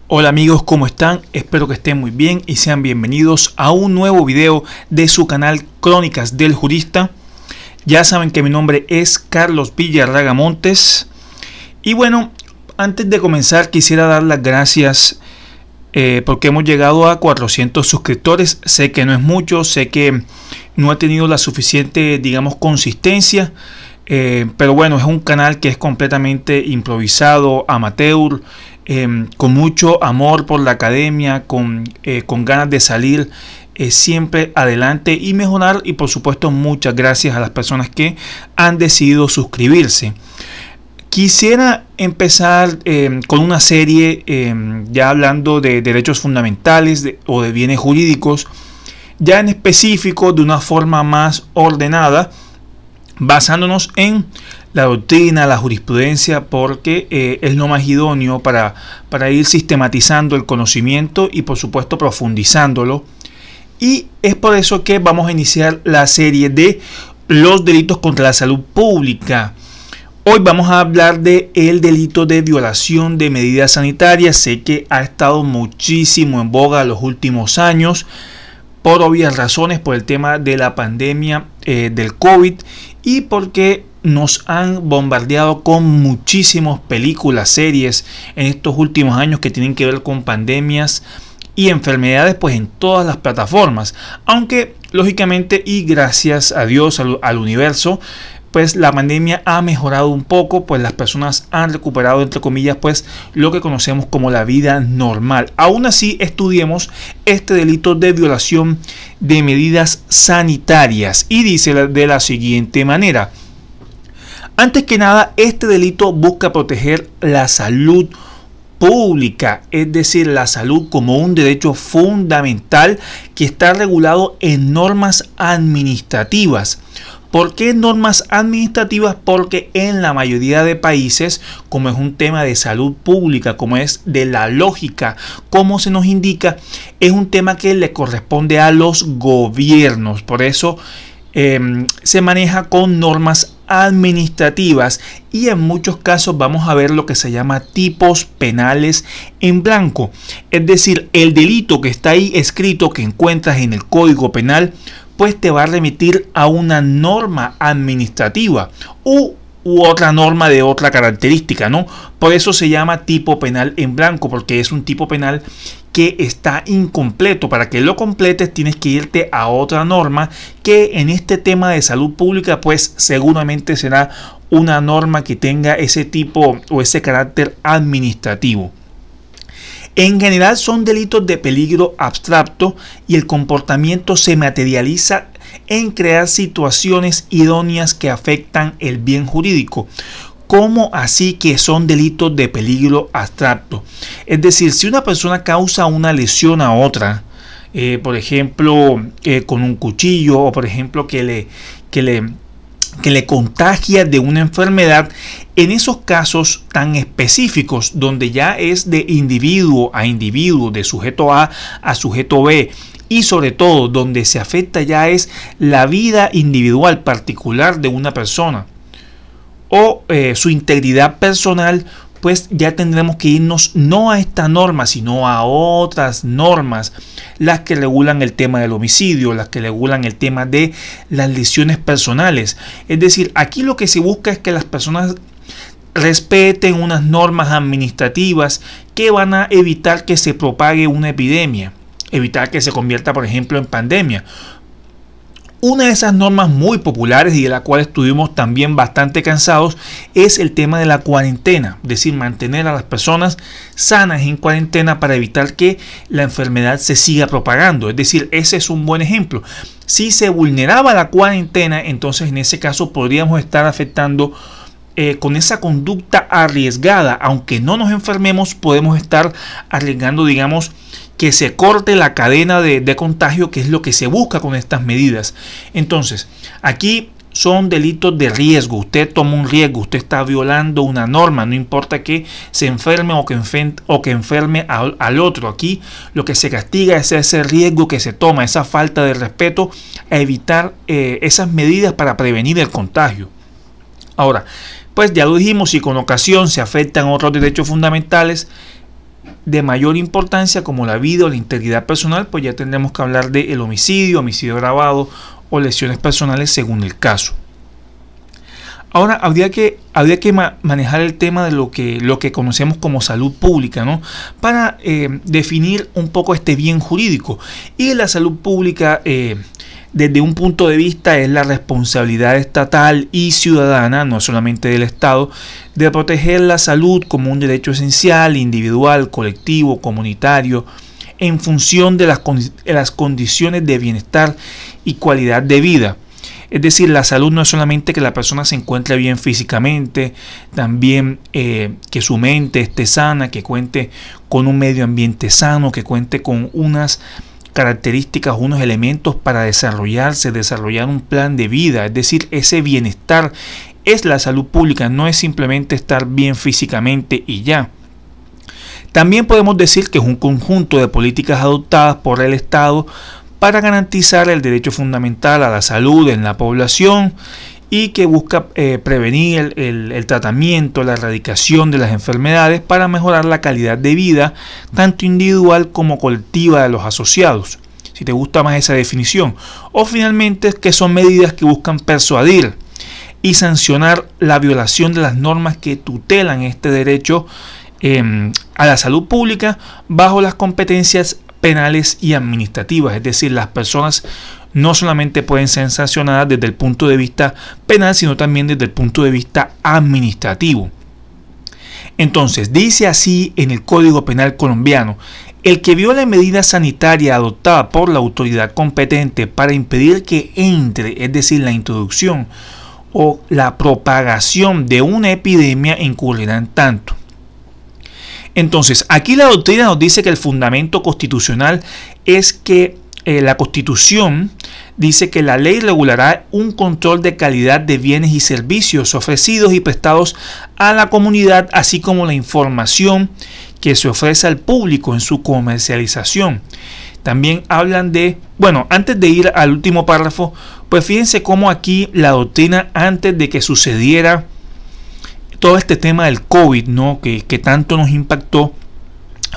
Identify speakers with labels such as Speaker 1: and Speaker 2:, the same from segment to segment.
Speaker 1: Hola amigos, ¿cómo están? Espero que estén muy bien y sean bienvenidos a un nuevo video de su canal Crónicas del Jurista. Ya saben que mi nombre es Carlos Villarraga Montes. Y bueno, antes de comenzar quisiera dar las gracias porque hemos llegado a 400 suscriptores. Sé que no es mucho, sé que no he tenido la suficiente, digamos, consistencia. Pero bueno, es un canal que es completamente improvisado, amateur, con mucho amor por la academia, con ganas de salir siempre adelante y mejorar. Y por supuesto muchas gracias a las personas que han decidido suscribirse. Quisiera empezar con una serie ya hablando de derechos fundamentales o de bienes jurídicos, ya en específico de una forma más ordenada, basándonos en la doctrina, la jurisprudencia, porque es lo más idóneo para ir sistematizando el conocimiento y por supuesto profundizándolo. Y es por eso que vamos a iniciar la serie de los delitos contra la salud pública. Hoy vamos a hablar de el delito de violación de medidas sanitarias. Sé que ha estado muchísimo en boga los últimos años, por obvias razones, por el tema de la pandemia del COVID y porque nos han bombardeado con muchísimas películas, series en estos últimos años que tienen que ver con pandemias y enfermedades, pues en todas las plataformas. Aunque lógicamente y gracias a Dios, al universo, pues la pandemia ha mejorado un poco, pues las personas han recuperado, entre comillas, pues lo que conocemos como la vida normal. Aún así, estudiemos este delito de violación de medidas sanitarias y dice de la siguiente manera. Antes que nada, este delito busca proteger la salud pública, es decir, la salud como un derecho fundamental que está regulado en normas administrativas. ¿Por qué normas administrativas? Porque en la mayoría de países, como es un tema de salud pública, como es de la lógica, como se nos indica, es un tema que le corresponde a los gobiernos. Por eso se maneja con normas administrativas y en muchos casos vamos a ver lo que se llama tipos penales en blanco. Es decir, el delito que está ahí escrito, que encuentras en el Código Penal, pues te va a remitir a una norma administrativa u otra norma de otra característica, ¿no? Por eso se llama tipo penal en blanco, porque es un tipo penal que está incompleto. Para que lo completes tienes que irte a otra norma que en este tema de salud pública pues seguramente será una norma que tenga ese tipo o ese carácter administrativo. En general son delitos de peligro abstracto y el comportamiento se materializa en crear situaciones idóneas que afectan el bien jurídico. ¿Cómo así que son delitos de peligro abstracto? Es decir, si una persona causa una lesión a otra, por ejemplo, con un cuchillo o por ejemplo que le contagia de una enfermedad, en esos casos tan específicos donde ya es de individuo a individuo, de sujeto A a sujeto B, y sobre todo donde se afecta ya es la vida individual particular de una persona o su integridad personal, pues ya tendremos que irnos no a esta norma sino a otras normas, las que regulan el tema del homicidio, las que regulan el tema de las lesiones personales. Es decir, aquí lo que se busca es que las personas respeten unas normas administrativas que van a evitar que se propague una epidemia, evitar que se convierta, por ejemplo, en pandemia. Una de esas normas muy populares y de la cual estuvimos también bastante cansados es el tema de la cuarentena, es decir, mantener a las personas sanas en cuarentena para evitar que la enfermedad se siga propagando. Es decir, ese es un buen ejemplo. Si se vulneraba la cuarentena, entonces en ese caso podríamos estar afectando con esa conducta arriesgada, aunque no nos enfermemos, podemos estar arriesgando, digamos, que se corte la cadena de contagio, que es lo que se busca con estas medidas. Entonces, aquí son delitos de riesgo. Usted toma un riesgo, usted está violando una norma, no importa que se enferme o que enferme al otro. Aquí lo que se castiga es ese riesgo que se toma, esa falta de respeto a evitar esas medidas para prevenir el contagio. Ahora, pues ya lo dijimos, si con ocasión se afectan otros derechos fundamentales, de mayor importancia, como la vida o la integridad personal, pues ya tendremos que hablar de el homicidio, homicidio agravado o lesiones personales según el caso. Ahora, habría que manejar el tema de lo que conocemos como salud pública, ¿no? Para definir un poco este bien jurídico. Y la salud pública, desde un punto de vista, es la responsabilidad estatal y ciudadana, no solamente del Estado, de proteger la salud como un derecho esencial, individual, colectivo, comunitario, en función de las condiciones de bienestar y calidad de vida. Es decir, la salud no es solamente que la persona se encuentre bien físicamente, también que su mente esté sana, que cuente con un medio ambiente sano, que cuente con unas características, unos elementos para desarrollar un plan de vida. Es decir, ese bienestar es la salud pública, no es simplemente estar bien físicamente y ya. También podemos decir que es un conjunto de políticas adoptadas por el Estado para garantizar el derecho fundamental a la salud en la población y que busca prevenir el tratamiento, la erradicación de las enfermedades para mejorar la calidad de vida, tanto individual como colectiva de los asociados, si te gusta más esa definición. O finalmente, que son medidas que buscan persuadir y sancionar la violación de las normas que tutelan este derecho a la salud pública bajo las competencias penales y administrativas. Es decir, las personas no solamente pueden ser sancionadas desde el punto de vista penal, sino también desde el punto de vista administrativo. Entonces, dice así en el Código Penal colombiano: el que viole medida sanitaria adoptada por la autoridad competente para impedir que entre, es decir, la introducción o la propagación de una epidemia, incurrirá en tanto. Entonces, aquí la doctrina nos dice que el fundamento constitucional es que la Constitución dice que la ley regulará un control de calidad de bienes y servicios ofrecidos y prestados a la comunidad, así como la información que se ofrece al público en su comercialización. También hablan de, bueno, antes de ir al último párrafo, pues fíjense cómo aquí la doctrina, antes de que sucediera todo este tema del COVID, ¿no? que tanto nos impactó,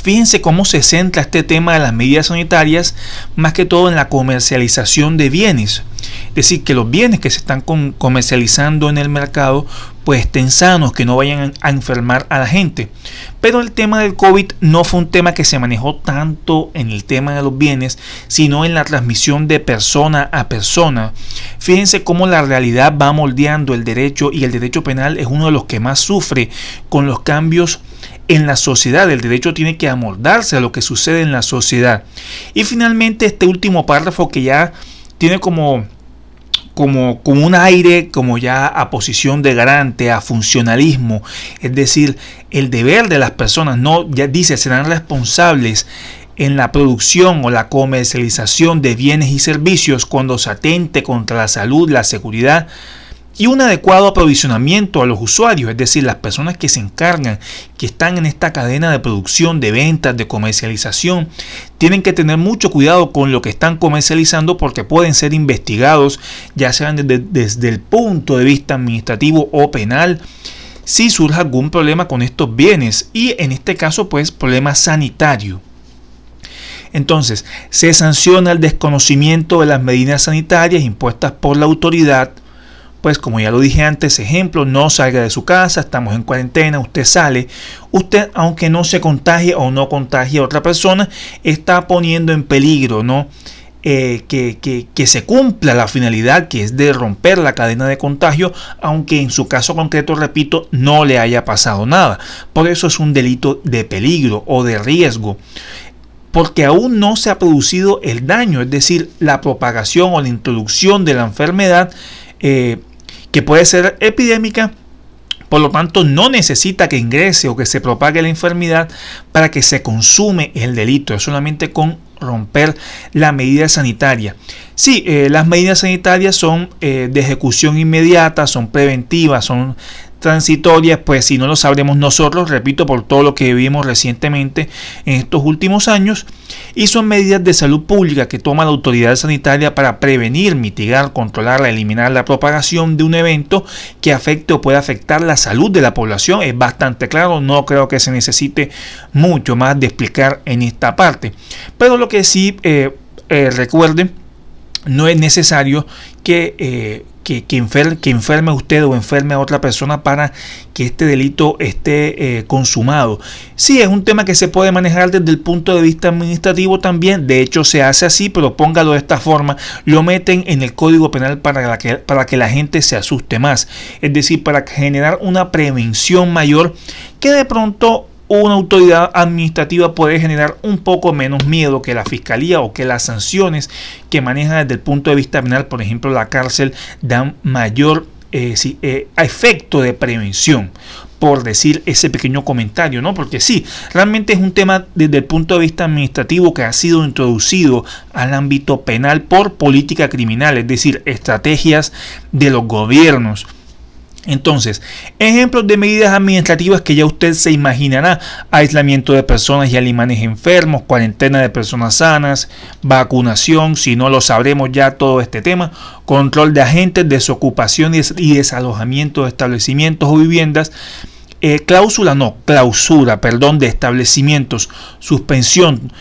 Speaker 1: fíjense cómo se centra este tema de las medidas sanitarias, más que todo en la comercialización de bienes. Es decir, que los bienes que se están comercializando en el mercado pues estén sanos, que no vayan a enfermar a la gente. Pero el tema del COVID no fue un tema que se manejó tanto en el tema de los bienes, sino en la transmisión de persona a persona. Fíjense cómo la realidad va moldeando el derecho, y el derecho penal es uno de los que más sufre con los cambios en la sociedad. El derecho tiene que amoldarse a lo que sucede en la sociedad. Y finalmente este último párrafo, que ya tiene como un aire como ya a posición de garante, a funcionalismo, es decir, el deber de las personas, no, ya dice, serán responsables en la producción o la comercialización de bienes y servicios cuando se atente contra la salud, la seguridad y un adecuado aprovisionamiento a los usuarios, es decir, las personas que se encargan, que están en esta cadena de producción, de ventas, de comercialización, tienen que tener mucho cuidado con lo que están comercializando, porque pueden ser investigados, ya sean desde el punto de vista administrativo o penal, si surge algún problema con estos bienes, y en este caso pues problema sanitario. Entonces, se sanciona el desconocimiento de las medidas sanitarias impuestas por la autoridad. Pues como ya lo dije antes, ejemplo, no salga de su casa, estamos en cuarentena, usted sale, usted, aunque no se contagie o no contagie a otra persona, está poniendo en peligro, ¿no? Que se cumpla la finalidad, que es de romper la cadena de contagio, aunque en su caso concreto, repito, no le haya pasado nada. Por eso es un delito de peligro o de riesgo, porque aún no se ha producido el daño, es decir, la propagación o la introducción de la enfermedad, que puede ser epidémica. Por lo tanto, no necesita que ingrese o que se propague la enfermedad para que se consume el delito. Es solamente con romper la medida sanitaria. Sí, las medidas sanitarias son de ejecución inmediata, son preventivas, son transitorias, pues si no lo sabremos nosotros, repito, por todo lo que vivimos recientemente en estos últimos años, y son medidas de salud pública que toma la autoridad sanitaria para prevenir, mitigar, controlar, eliminar la propagación de un evento que afecte o pueda afectar la salud de la población. Es bastante claro, no creo que se necesite mucho más de explicar en esta parte, pero lo que sí recuerden, no es necesario que enferme usted o enferme a otra persona para que este delito esté consumado. Sí, es un tema que se puede manejar desde el punto de vista administrativo también. De hecho, se hace así, pero póngalo de esta forma. Lo meten en el Código Penal para que la gente se asuste más. Es decir, para generar una prevención mayor que de pronto una autoridad administrativa puede generar un poco menos miedo que la fiscalía o que las sanciones que maneja desde el punto de vista penal. Por ejemplo, la cárcel dan mayor efecto de prevención, por decir ese pequeño comentario, ¿no? Porque sí, realmente es un tema desde el punto de vista administrativo que ha sido introducido al ámbito penal por política criminal, es decir, estrategias de los gobiernos. Entonces, ejemplos de medidas administrativas que ya usted se imaginará: aislamiento de personas y animales enfermos, cuarentena de personas sanas, vacunación, si no lo sabremos ya todo este tema, control de agentes, desocupación y desalojamiento de establecimientos o viviendas, clausura de establecimientos, suspensión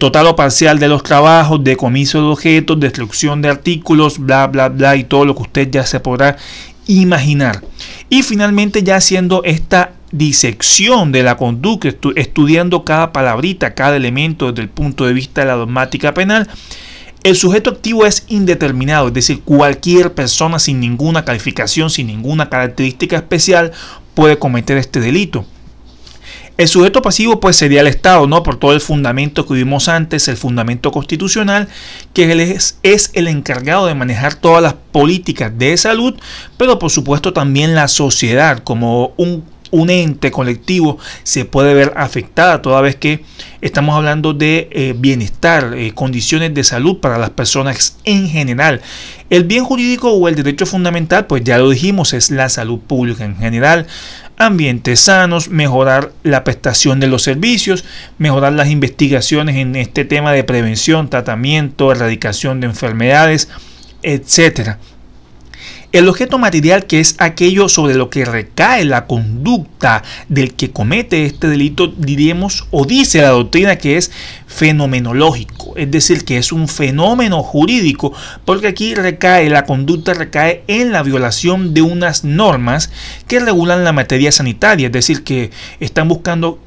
Speaker 1: total o parcial de los trabajos, decomiso de objetos, destrucción de artículos, bla, bla, bla, y todo lo que usted ya se podrá imaginar. Y finalmente, ya haciendo esta disección de la conducta, estudiando cada palabrita, cada elemento desde el punto de vista de la dogmática penal, el sujeto activo es indeterminado, es decir, cualquier persona sin ninguna calificación, sin ninguna característica especial puede cometer este delito. El sujeto pasivo pues sería el Estado, ¿no? Por todo el fundamento que vimos antes, el fundamento constitucional, que es el encargado de manejar todas las políticas de salud, pero por supuesto también la sociedad como un ente colectivo se puede ver afectada, toda vez que estamos hablando de bienestar, condiciones de salud para las personas en general. El bien jurídico o el derecho fundamental, pues ya lo dijimos, es la salud pública en general, ambientes sanos, mejorar la prestación de los servicios, mejorar las investigaciones en este tema de prevención, tratamiento, erradicación de enfermedades, etcétera. El objeto material, que es aquello sobre lo que recae la conducta del que comete este delito, diríamos, o dice la doctrina, que es fenomenológico, es decir, que es un fenómeno jurídico, porque aquí la conducta recae en la violación de unas normas que regulan la materia sanitaria, es decir, que están buscando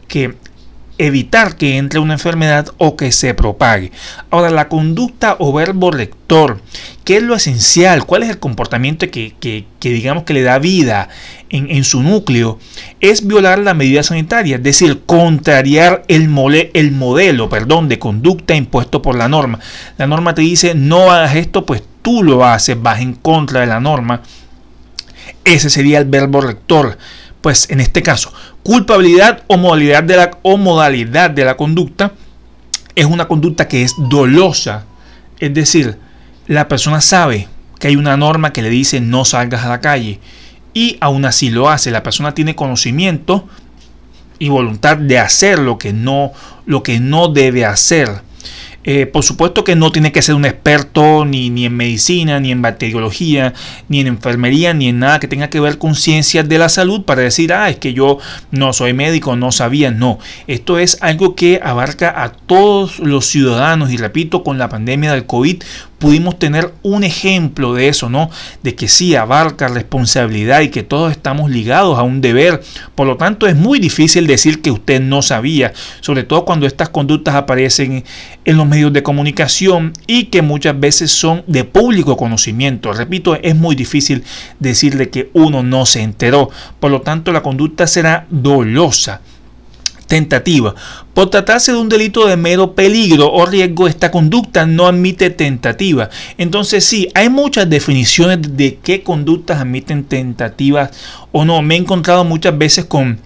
Speaker 1: evitar que entre una enfermedad o que se propague. Ahora, la conducta o verbo rector, ¿qué es lo esencial? ¿Cuál es el comportamiento que digamos que le da vida en su núcleo? Es violar la medida sanitaria, es decir, contrariar el modelo de conducta impuesto por la norma. La norma te dice no hagas esto, pues tú lo haces, vas en contra de la norma. Ese sería el verbo rector. Pues en este caso, culpabilidad o modalidad de la conducta es una conducta que es dolosa, es decir, la persona sabe que hay una norma que le dice no salgas a la calle y aún así lo hace. La persona tiene conocimiento y voluntad de hacer lo que no debe hacer. Por supuesto que no tiene que ser un experto ni en medicina, ni en bacteriología, ni en enfermería, ni en nada que tenga que ver con ciencias de la salud para decir, es que yo no soy médico, no sabía. No, esto es algo que abarca a todos los ciudadanos, y repito, con la pandemia del COVID pudimos tener un ejemplo de eso, ¿no? De que sí abarca responsabilidad y que todos estamos ligados a un deber. Por lo tanto, es muy difícil decir que usted no sabía, sobre todo cuando estas conductas aparecen en los medios de comunicación y que muchas veces son de público conocimiento. Repito, es muy difícil decirle que uno no se enteró. Por lo tanto, la conducta será dolosa. Tentativa. Por tratarse de un delito de mero peligro o riesgo, esta conducta no admite tentativa. Entonces sí, hay muchas definiciones de qué conductas admiten tentativas o no. Me he encontrado muchas veces con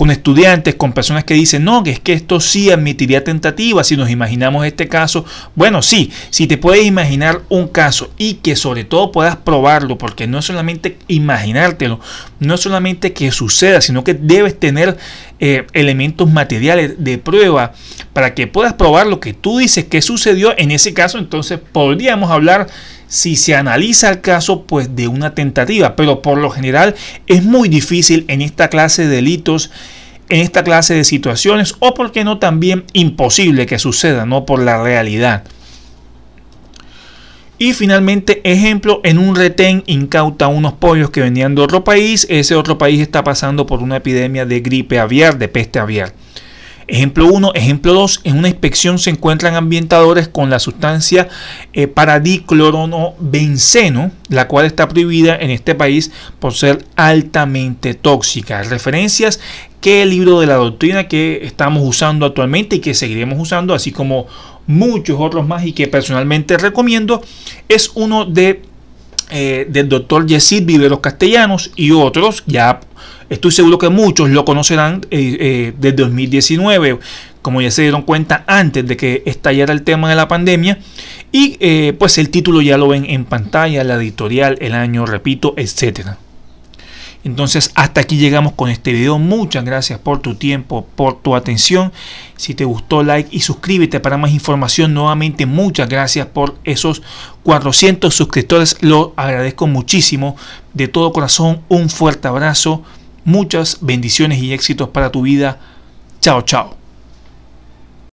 Speaker 1: con estudiantes, con personas que dicen, no, que es que esto sí admitiría tentativa si nos imaginamos este caso. Bueno, sí, si te puedes imaginar un caso y que sobre todo puedas probarlo, porque no es solamente imaginártelo, no es solamente que suceda, sino que debes tener elementos materiales de prueba para que puedas probar lo que tú dices que sucedió en ese caso. Entonces podríamos hablar, si se analiza el caso, pues de una tentativa, pero por lo general es muy difícil en esta clase de delitos, en esta clase de situaciones, o por qué no también imposible que suceda, no por la realidad. Y finalmente, ejemplo, en un retén incauta unos pollos que venían de otro país. Ese otro país está pasando por una epidemia de gripe aviar, de peste aviar. Ejemplo 1. Ejemplo 2. En una inspección se encuentran ambientadores con la sustancia paradicloronobenceno, la cual está prohibida en este país por ser altamente tóxica. Referencias que el libro de la doctrina que estamos usando actualmente y que seguiremos usando, así como muchos otros más y que personalmente recomiendo, es uno del doctor Yesid Viveros Castellanos y otros. Ya estoy seguro que muchos lo conocerán desde 2019, como ya se dieron cuenta antes de que estallara el tema de la pandemia. Y pues el título ya lo ven en pantalla, la editorial, el año, repito, etcétera. Entonces hasta aquí llegamos con este video. Muchas gracias por tu tiempo, por tu atención. Si te gustó, like y suscríbete para más información. Nuevamente muchas gracias por esos 400 suscriptores, lo agradezco muchísimo de todo corazón. Un fuerte abrazo, muchas bendiciones y éxitos para tu vida. Chao, chao.